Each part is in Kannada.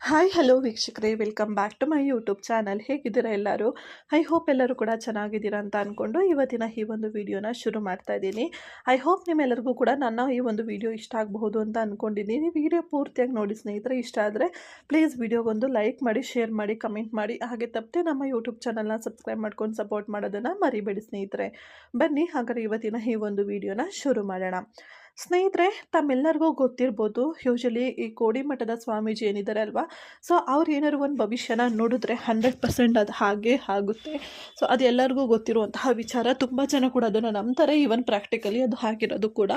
ಹಾಯ್ ಹಲೋ ವೀಕ್ಷಕರೇ, welcome back to my YouTube channel. ಹೇಗಿದ್ದೀರಾ ಎಲ್ಲರೂ? ಐ ಹೋಪ್ ಎಲ್ಲರೂ ಕೂಡ ಚೆನ್ನಾಗಿದ್ದೀರಾ ಅಂತ ಅಂದ್ಕೊಂಡು ಇವತ್ತಿನ ಈ ಒಂದು ವಿಡಿಯೋನ ಶುರು ಮಾಡ್ತಾ ಇದ್ದೀನಿ. ಐ ಹೋಪ್ ನಿಮ್ಮೆಲ್ಲರಿಗೂ ಕೂಡ ನನ್ನ ಈ ಒಂದು ವಿಡಿಯೋ ಇಷ್ಟ ಆಗಬಹುದು ಅಂತ ಅಂದ್ಕೊಂಡಿದ್ದೀನಿ. ವಿಡಿಯೋ ಪೂರ್ತಿಯಾಗಿ ನೋಡಿ ಸ್ನೇಹಿತರೆ. ಇಷ್ಟ ಆದರೆ ಪ್ಲೀಸ್ ವಿಡಿಯೋಗೊಂದು ಲೈಕ್ ಮಾಡಿ, ಶೇರ್ ಮಾಡಿ, ಕಮೆಂಟ್ ಮಾಡಿ. ಹಾಗೆ ತಪ್ಪದೆ ನಮ್ಮ ಯೂಟ್ಯೂಬ್ ಚಾನಲ್ನ ಸಬ್ಸ್ಕ್ರೈಬ್ ಮಾಡ್ಕೊಂಡು ಸಪೋರ್ಟ್ ಮಾಡೋದನ್ನು ಮರಿಬೇಡಿ ಸ್ನೇಹಿತರೆ. ಬನ್ನಿ ಹಾಗಾದರೆ ಇವತ್ತಿನ ಈ ಒಂದು ವಿಡಿಯೋನ ಶುರು ಮಾಡೋಣ. ಸ್ನೇಹಿತರೆ, ತಮ್ಮೆಲ್ಲರಿಗೂ ಗೊತ್ತಿರ್ಬೋದು, ಯೂಶಲಿ ಈ ಕೋಡಿಮಠದ ಸ್ವಾಮೀಜಿ ಏನಿದ್ದಾರೆ ಅಲ್ವಾ, ಸೊ ಅವ್ರು ಏನಾದ್ರು ಒಂದು ಭವಿಷ್ಯನ ನೋಡಿದ್ರೆ 100% ಅದು ಹಾಗೇ ಆಗುತ್ತೆ. ಸೊ ಅದು ಎಲ್ಲರಿಗೂ ಗೊತ್ತಿರುವಂತಹ ವಿಚಾರ. ತುಂಬ ಜನ ಕೂಡ ಅದನ್ನು ನಂಬ್ತಾರೆ, ಈವನ್ ಪ್ರಾಕ್ಟಿಕಲಿ ಅದು ಆಗಿರೋದು ಕೂಡ.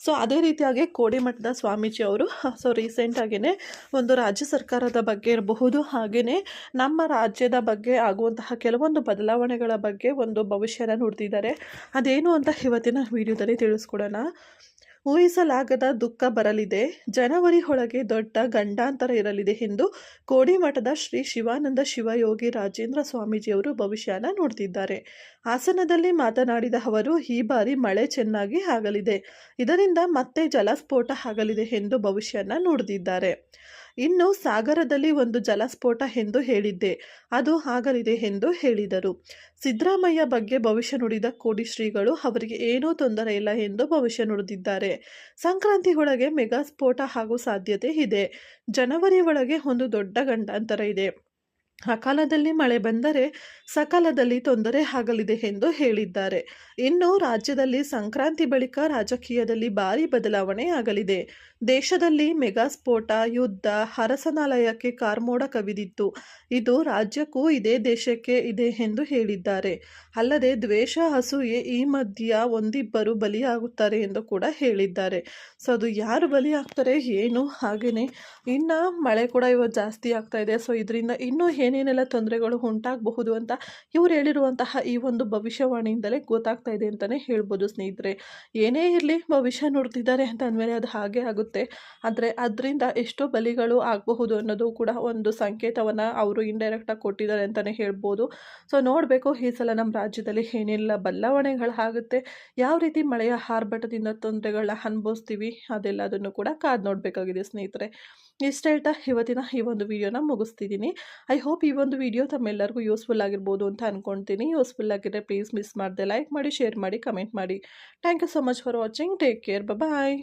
ಸೊ ಅದೇ ರೀತಿಯಾಗಿ ಕೋಡಿಮಠದ ಸ್ವಾಮೀಜಿ ಅವರು ಸೊ ರೀಸೆಂಟಾಗೇ ಒಂದು ರಾಜ್ಯ ಸರ್ಕಾರದ ಬಗ್ಗೆ ಇರಬಹುದು, ಹಾಗೆಯೇ ನಮ್ಮ ರಾಜ್ಯದ ಬಗ್ಗೆ ಆಗುವಂತಹ ಕೆಲವೊಂದು ಬದಲಾವಣೆಗಳ ಬಗ್ಗೆ ಒಂದು ಭವಿಷ್ಯನ ನುಡಿದಿದ್ದಾರೆ. ಅದೇನು ಅಂತ ಇವತ್ತಿನ ವಿಡಿಯೋದಲ್ಲಿ ತಿಳಿಸ್ಕೊಡೋಣ. ಊಹಿಸಲಾಗದ ದುಃಖ ಬರಲಿದೆ, ಜನವರಿ ಒಳಗೆ ದೊಡ್ಡ ಗಂಡಾಂತರ ಇರಲಿದೆ ಎಂದು ಕೋಡಿಮಠದ ಶ್ರೀ ಶಿವಾನಂದ ಶಿವಯೋಗಿ ರಾಜೇಂದ್ರ ಸ್ವಾಮೀಜಿಯವರು ಭವಿಷ್ಯನ ನುಡಿದಿದ್ದಾರೆ. ಹಾಸನದಲ್ಲಿ ಮಾತನಾಡಿದ ಅವರು, ಈ ಬಾರಿ ಮಳೆ ಚೆನ್ನಾಗಿ ಆಗಲಿದೆ, ಇದರಿಂದ ಮತ್ತೆ ಜಲಸ್ಫೋಟ ಆಗಲಿದೆ ಎಂದು ಭವಿಷ್ಯನ ನುಡಿದಿದ್ದಾರೆ. ಇನ್ನು ಸಾಗರದಲ್ಲಿ ಒಂದು ಜಲಸ್ಫೋಟ ಎಂದು ಹೇಳಿದ್ದೆ, ಅದು ಆಗಲಿದೆ ಎಂದು ಹೇಳಿದರು. ಸಿದ್ದರಾಮಯ್ಯ ಬಗ್ಗೆ ಭವಿಷ್ಯ ನುಡಿದ ಕೋಡಿ ಶ್ರೀಗಳು ಅವರಿಗೆ ಏನೂ ತೊಂದರೆ ಇಲ್ಲ ಎಂದು ಭವಿಷ್ಯ ನುಡಿದಿದ್ದಾರೆ. ಸಂಕ್ರಾಂತಿ ಒಳಗೆ ಮೆಗಾ ಸ್ಫೋಟ ಆಗೋ ಸಾಧ್ಯತೆ ಇದೆ, ಜನವರಿ ಒಳಗೆ ಒಂದು ದೊಡ್ಡ ಗಂಡಾಂತರ ಇದೆ, ಅಕಾಲದಲ್ಲಿ ಮಳೆ ಬಂದರೆ ಸಕಾಲದಲ್ಲಿ ತೊಂದರೆ ಆಗಲಿದೆ ಎಂದು ಹೇಳಿದ್ದಾರೆ. ಇನ್ನು ರಾಜ್ಯದಲ್ಲಿ ಸಂಕ್ರಾಂತಿ ಬಳಿಕ ರಾಜಕೀಯದಲ್ಲಿ ಭಾರಿ ಬದಲಾವಣೆ ಆಗಲಿದೆ. ದೇಶದಲ್ಲಿ ಮೆಗಾ ಸ್ಫೋಟ, ಯುದ್ಧ, ಅರಸನಾಲಯಕ್ಕೆ ಕಾರ್ಮೋಡ ಕವಿದಿತ್ತು, ಇದು ರಾಜ್ಯಕ್ಕೂ ಇದೇ ದೇಶಕ್ಕೆ ಇದೆ ಎಂದು ಹೇಳಿದ್ದಾರೆ. ಅಲ್ಲದೆ ದ್ವೇಷ, ಅಸೂಯೆ ಈ ಮಧ್ಯ ಒಂದಿಬ್ಬರು ಬಲಿಯಾಗುತ್ತಾರೆ ಎಂದು ಕೂಡ ಹೇಳಿದ್ದಾರೆ. ಸೊ ಅದು ಯಾರು ಬಲಿ ಆಗ್ತಾರೆ ಏನು, ಹಾಗೆಯೇ ಇನ್ನು ಮಳೆ ಕೂಡ ಇವತ್ತು ಜಾಸ್ತಿ ಆಗ್ತಾ ಇದೆ. ಸೊ ಇದರಿಂದ ಇನ್ನೂ ಏನೇನೆಲ್ಲ ತೊಂದರೆಗಳು ಉಂಟಾಗಬಹುದು ಅಂತ ಇವ್ರು ಹೇಳಿರುವಂತಹ ಈ ಒಂದು ಭವಿಷ್ಯವಾಣಿಯಿಂದಲೇ ಗೊತ್ತಾಗ್ತಾ ಇದೆ ಅಂತಲೇ ಹೇಳ್ಬೋದು ಸ್ನೇಹಿತರೆ. ಏನೇ ಇರಲಿ, ಭವಿಷ್ಯ ನುಡ್ತಿದ್ದಾರೆ ಅಂತ ಅಂದಮೇಲೆ ಅದು ಹಾಗೆ ಆಗುತ್ತೆ. ಆದರೆ ಅದರಿಂದ ಎಷ್ಟೋ ಬಲಿಗಳು ಆಗಬಹುದು ಅನ್ನೋದು ಕೂಡ ಒಂದು ಸಂಕೇತವನ್ನು ಅವರು ಇಂಡೈರೆಕ್ಟಾಗಿ ಕೊಟ್ಟಿದ್ದಾರೆ ಅಂತಲೇ ಹೇಳ್ಬೋದು. ಸೊ ನೋಡಬೇಕು ಈ ಸಲ ನಮ್ಮ ರಾಜ್ಯದಲ್ಲಿ ಏನೆಲ್ಲ ಬದಲಾವಣೆಗಳಾಗುತ್ತೆ, ಯಾವ ರೀತಿ ಮಳೆಯ ಆರ್ಭಟದಿಂದ ತೊಂದರೆಗಳನ್ನ ಅನುಭವಿಸ್ತೀವಿ, ಅದೆಲ್ಲದನ್ನು ಕೂಡ ಕಾದು ನೋಡಬೇಕಾಗಿದೆ ಸ್ನೇಹಿತರೆ. ಇಷ್ಟ ಹೇಳ್ತಾ ಇವತ್ತಿನ ಈ ಒಂದು ವಿಡಿಯೋನ ಮುಗಿಸ್ತಿದ್ದೀನಿ. ಐ ಹೋಪ್ ಈ ಒಂದು ವಿಡಿಯೋ ತಮ್ಮೆಲ್ಲರಿಗೂ ಯೂಸ್ಫುಲ್ ಆಗಿರ್ಬೋದು ಅಂತ ಅಂದ್ಕೊಳ್ತೀನಿ. ಯೂಸ್ಫುಲ್ ಆಗಿದ್ರೆ ಪ್ಲೀಸ್ ಮಿಸ್ ಮಾಡದೆ ಲೈಕ್ ಮಾಡಿ, ಶೇರ್ ಮಾಡಿ, ಕಮೆಂಟ್ ಮಾಡಿ. Thank you so much for watching. Take care. Bye.